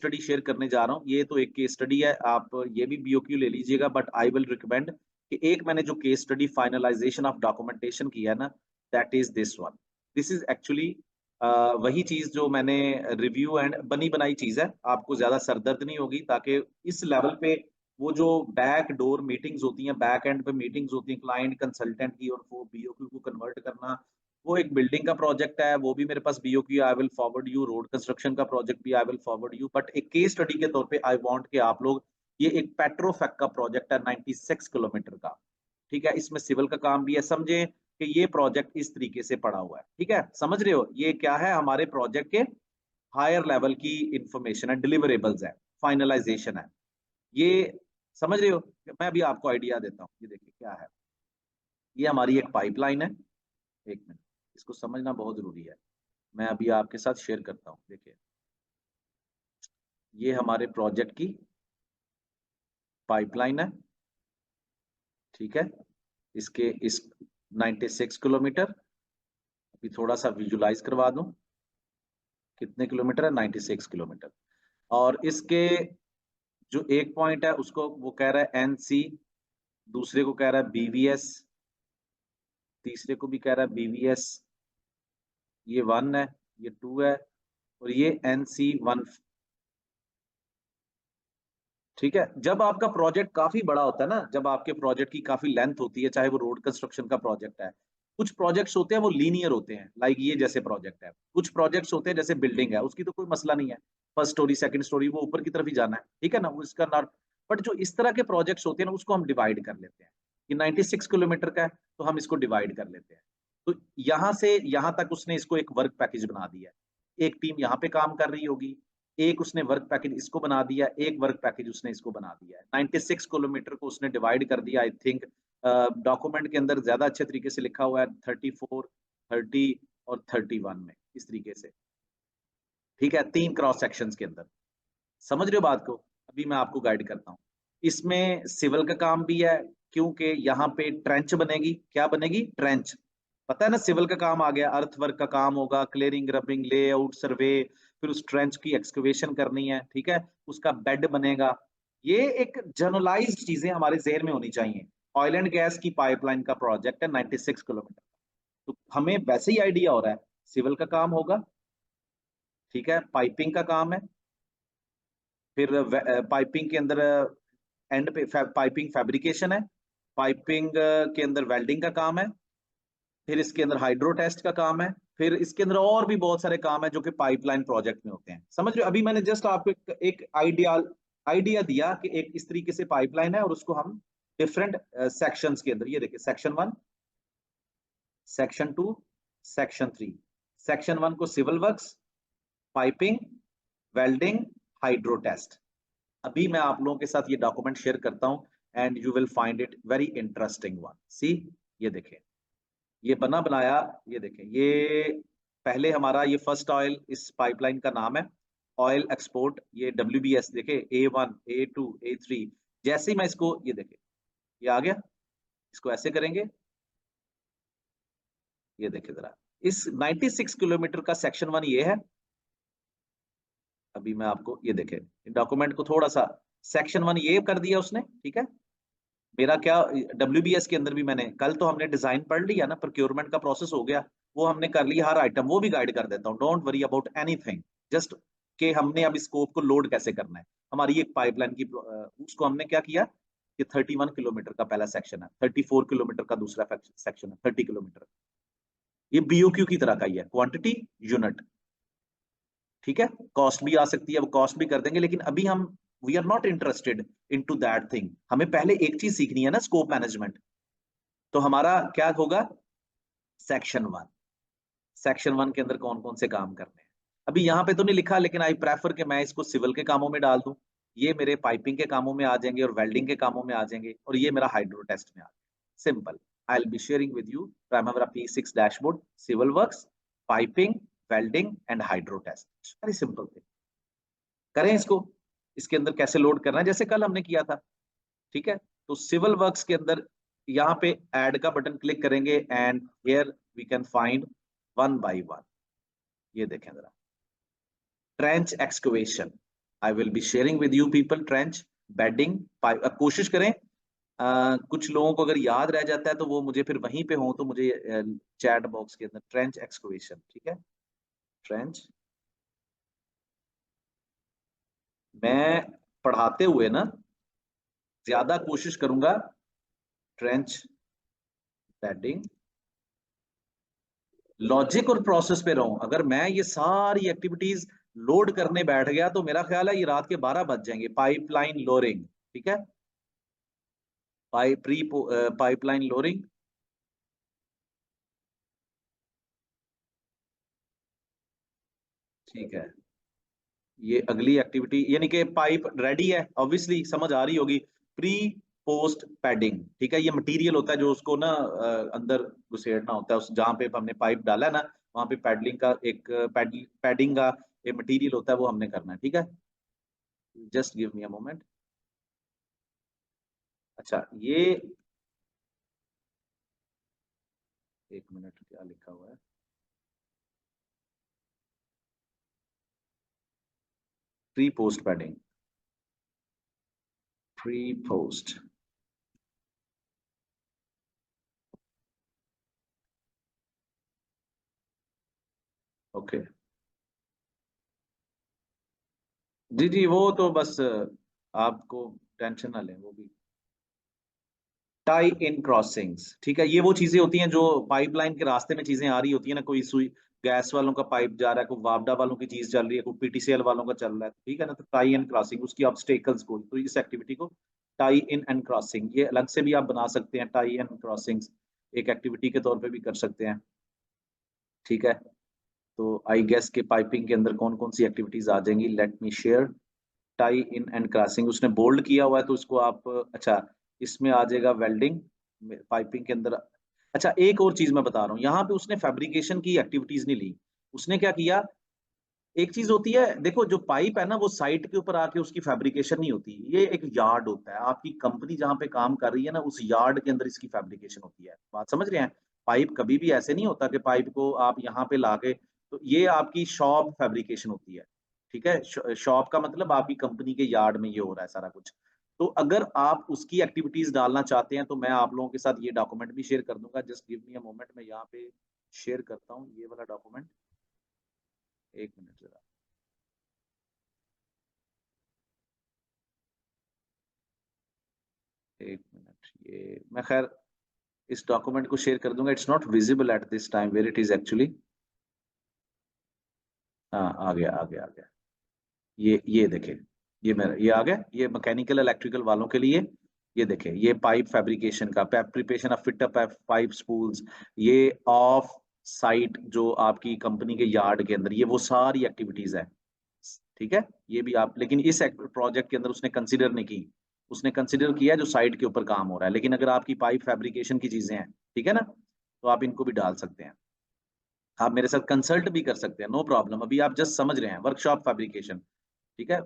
Study share करने जा रहा हूँ। ये तो एक केस स्टडी है, आप ये भी बीओक्यू ले लीजिएगा, बट आई विल रिकमेंड कि एक मैंने जो case study finalisation of documentation किया है ना, that is this one. This is actually वही चीज जो मैंने रिव्यू एंड बनी बनाई चीज है, आपको ज्यादा सरदर्द नहीं होगी, ताकि इस लेवल पे वो जो बैक डोर मीटिंग्स होती हैं, बैक एंड पे मीटिंग्स होती हैं क्लाइंट कंसल्टेंट की, और वो बीओक्यू को कन्वर्ट करना, वो एक बिल्डिंग का प्रोजेक्ट है, वो भी मेरे पास BOQ, I will forward you. Road construction का प्रोजेक्ट भी I will forward you. But एक केस स्टडी के तौर पे आई वांट कि आप लोग, ये एक पेट्रोफेक का प्रोजेक्ट है 96 किलोमीटर का, ठीक है, इसमें सिविल का काम भी है। समझे कि ये प्रोजेक्ट इस तरीके से पड़ा हुआ है, ठीक है, समझ रहे हो, ये क्या है, हमारे प्रोजेक्ट के हायर लेवल की इंफॉर्मेशन है, डिलीवरेबल्स है, फाइनलाइजेशन है, ये समझ रहे हो। मैं अभी आपको आइडिया देता हूँ, ये देखिए क्या है, ये हमारी एक पाइपलाइन है। एक मिनट, इसको समझना बहुत जरूरी है, मैं अभी आपके साथ शेयर करता हूँ। देखिए, ये हमारे प्रोजेक्ट की पाइपलाइन है, ठीक है, इसके इस 96 किलोमीटर, अभी थोड़ा सा विजुलाइज करवा दूं, कितने किलोमीटर है, 96 किलोमीटर। और इसके जो एक पॉइंट है उसको वो कह रहा है एनसी, दूसरे को कह रहा है बीवीएस, तीसरे को भी कह रहा है बीवीएस, ये 1 है, ये 2 है, और ये NC1। ठीक है, जब आपका प्रोजेक्ट काफी बड़ा होता है ना, जब आपके प्रोजेक्ट की काफी लेंथ होती है, चाहे वो रोड कंस्ट्रक्शन का प्रोजेक्ट है, कुछ प्रोजेक्ट्स होते हैं वो लीनियर होते हैं, लाइक ये जैसे प्रोजेक्ट है। कुछ प्रोजेक्ट्स होते हैं जैसे बिल्डिंग है, उसकी तो कोई मसला नहीं है, फर्स्ट स्टोरी सेकंड स्टोरी वो ऊपर की तरफ ही जाना है, ठीक है ना, वो इसका नॉर्म। बट जो इस तरह के प्रोजेक्ट्स होते हैं ना, उसको हम डिवाइड कर लेते हैं। ये 96 किलोमीटर का है, तो हम इसको डिवाइड कर लेते हैं। तो यहां से यहां तक उसने इसको एक वर्क पैकेज बना दिया है, एक टीम यहाँ पे काम कर रही होगी, एक उसने वर्क पैकेज इसको बना दिया, एक वर्क पैकेज उसने इसको बना दिया है। 96 किलोमीटर को उसने डिवाइड कर दिया, आई थिंक डॉक्यूमेंट के अंदर ज्यादा अच्छे तरीके से लिखा हुआ है, 34, 30 और 31 में, इस तरीके से, ठीक है, 3 क्रॉस सेक्शंस के अंदर। समझ रहे हो बात को, अभी मैं आपको गाइड करता हूँ। इसमें सिविल का काम भी है, क्योंकि यहाँ पे ट्रेंच बनेगी, क्या बनेगी, ट्रेंच, पता है ना, सिविल का काम आ गया, अर्थ वर्क का काम होगा, क्लियरिंग, रबिंग, लेआउट, सर्वे, फिर उस ट्रेंच की एक्सकवेशन करनी है, ठीक है, उसका बेड बनेगा। ये एक जनरलाइज्ड चीजें हमारे जेहन में होनी चाहिए। ऑयल एंड गैस की पाइपलाइन का प्रोजेक्ट है 96 किलोमीटर, तो हमें वैसे ही आइडिया हो रहा है, सिविल का काम होगा, ठीक है, पाइपिंग का काम है, फिर पाइपिंग के अंदर एंड पे पाइपिंग फैब्रिकेशन है, पाइपिंग के अंदर वेल्डिंग का काम है, फिर इसके अंदर हाइड्रो टेस्ट का काम है, फिर इसके अंदर और भी बहुत सारे काम है जो कि पाइपलाइन प्रोजेक्ट में होते हैं। समझ रहे हो, अभी मैंने जस्ट आपको एक आइडिया दिया कि एक इस तरीके से पाइपलाइन है, और उसको हम डिफरेंट सेक्शंस के अंदर, ये देखिए, सेक्शन 1, सेक्शन 2, सेक्शन 3। सेक्शन 1 को civil works, piping, welding, hydro test. अभी मैं आप लोगों के साथ ये डॉक्यूमेंट शेयर करता हूं, and you will find it very interesting one. See, ये देखें, ये बना बनाया, ये देखें, ये पहले हमारा ये फर्स्ट ऑयल, इस पाइपलाइन का नाम है ऑयल एक्सपोर्ट, ये WBS, देखे A1, A2, A3। जैसे ही मैं इसको, ये देखे, ये आ गया, इसको ऐसे करेंगे, ये देखे जरा, इस 96 किलोमीटर का सेक्शन 1 ये है। अभी मैं आपको ये देखे, डॉक्यूमेंट को थोड़ा सा, सेक्शन 1 ये कर दिया उसने, ठीक है। मेरा क्या, WBS के अंदर भी मैंने, कल तो हमने डिजाइन पढ़ लिया ना, प्रोक्योरमेंट का प्रोसेस हो गया, वो हमने कर लिया, हर आइटम वो भी गाइड कर देता हूँ, don't worry about anything, just कि हमने अब स्कोप को लोड कैसे करना है। हमारी एक पाइपलाइन की उसको हमने क्या किया, कि 31 किलोमीटर का पहला सेक्शन है, 34 किलोमीटर का दूसरा सेक्शन है, 30 किलोमीटर, ये BOQ की तरह का ही है, क्वांटिटी यूनिट, ठीक है। कॉस्ट भी आ सकती है, वो कॉस्ट भी कर देंगे, लेकिन अभी हम, we are not interested into that thing. हमें पहले एक चीज सीखनी है ना, स्कोप मैनेजमेंट। तो हमारा क्या होगा, सेक्शन 1, सेक्शन 1 के अंदर कौन कौन से काम करने हैं, अभी यहाँ पे तो नहीं लिखा, लेकिन आई प्रेफर कि मैं इसको सिविल के कामों में डाल दूं, ये मेरे पाइपिंग के कामों में आ जाएंगे, और वेल्डिंग के कामों में आ जाएंगे, और ये मेरा हाइड्रो टेस्ट में आ जाएगा। Simple, I will be sharing with you primary P6 dashboard, civil works, piping, welding and hydro test, very simple thing. करें इसको, इसके अंदर कैसे लोड करना है, जैसे कल हमने किया था, ठीक है। तो सिविल वर्क्स के अंदर यहाँ पे ऐड का बटन क्लिक करेंगे, and here we can find 1 by 1। ये देखें जरा, trench excavation, I will be sharing with you people trench, bedding, कोशिश करें कुछ लोगों को अगर याद रह जाता है तो वो मुझे फिर वहीं पे हो तो मुझे चैट बॉक्स के अंदर ट्रेंच एक्सकवेशन, ठीक है, ट्रेंच। मैं पढ़ाते हुए ना ज्यादा कोशिश करूंगा ट्रेंच बेडिंग, लॉजिक और प्रोसेस पे रहूं। अगर मैं ये सारी एक्टिविटीज लोड करने बैठ गया तो मेरा ख्याल है ये रात के 12 बज जाएंगे। पाइपलाइन लोरिंग, ठीक है, पाइपलाइन लोरिंग, ठीक है। ये अगली एक्टिविटी यानी कि पाइप रेडी है, ऑब्वियसली समझ आ रही होगी। प्री पोस्ट पैडिंग, ठीक है, ये मटेरियल होता है जो उसको ना अंदर घुसेड़ना होता है, उस जहाँ पे हमने पाइप डाला है ना वहां पे पैडलिंग का एक पैडिंग का एक मटेरियल होता है, वो हमने करना है, ठीक है। Just give me a moment. अच्छा ये, एक मिनट, क्या लिखा हुआ है, pre post padding, pre post, okay. जी जी, वो तो बस आपको टेंशन ना लें, वो भी टाई इन क्रॉसिंग्स, ठीक है। ये वो चीजें होती हैं जो पाइपलाइन के रास्ते में चीजें आ रही होती है ना, कोई सुई गैस वालों का पाइप जा रहा है, कोई वापडा वालों की चीज चल रही है, कोई पीटीसीएल वालों का चल रहा है, ठीक है ना, तो टाई इन क्रॉसिंग उसकी ऑब्स्टेकल्स को, तो इस एक्टिविटी को टाई इन एंड क्रॉसिंग, ये अलग से भी आप बना सकते हैं, टाई इन क्रॉसिंग्स एक एक्टिविटी के तौर पे भी कर सकते हैं, ठीक है। तो आई गेस के पाइपिंग के अंदर कौन कौन सी एक्टिविटीज आ जाएंगी, let me share. Tie in and crossing उसने बोल्ड किया हुआ है तो उसको आप, अच्छा इसमें आ जाएगा वेल्डिंग पाइपिंग के अंदर। अच्छा एक और चीज मैं बता रहा हूँ, यहाँ पे उसने फैब्रिकेशन की एक्टिविटीज नहीं ली। उसने क्या किया, एक चीज होती है देखो, जो पाइप है ना वो साइट के ऊपर आके उसकी फैब्रिकेशन नहीं होती, ये एक यार्ड होता है, आपकी कंपनी जहाँ पे काम कर रही है ना उस यार्ड के अंदर इसकी फैब्रिकेशन होती है, बात समझ रहे हैं। पाइप कभी भी ऐसे नहीं होता कि पाइप को आप यहाँ पे लाके, तो ये आपकी शॉप फैब्रिकेशन होती है, ठीक है। शॉप का मतलब आपकी कंपनी के यार्ड में ये हो रहा है सारा कुछ। तो अगर आप उसकी एक्टिविटीज डालना चाहते हैं तो मैं आप लोगों के साथ ये डॉक्यूमेंट भी शेयर कर दूंगा, just give me a moment, मैं यहाँ पे शेयर करता हूँ ये वाला डॉक्यूमेंट, एक मिनट जरा। एक मिनट, ये मैं खैर इस डॉक्यूमेंट को शेयर कर दूंगा, it's not visible at this time where it is actually. हाँ आ गया आ गया आ गया, ये देखे, ये मेरा ये आ गया, ये मैकेनिकल इलेक्ट्रिकल वालों के लिए। ये देखे, ये पाइप फैब्रिकेशन का preparation of fit up pipe spools, ये ऑफ साइट जो आपकी कंपनी के यार्ड के अंदर, ये वो सारी एक्टिविटीज है, ठीक है। ये भी आप, लेकिन इस प्रोजेक्ट के अंदर उसने कंसिडर नहीं की, उसने कंसिडर किया जो साइट के ऊपर काम हो रहा है, लेकिन अगर आपकी पाइप फैब्रिकेशन की चीजें हैं, ठीक है ना, तो आप इनको भी डाल सकते हैं। आप मेरे साथ कंसल्ट भी कर सकते हैं, नो प्रॉब्लम, अभी आप जस्ट समझ रहे हैं वर्कशॉप फैब्रिकेशन, ठीक है।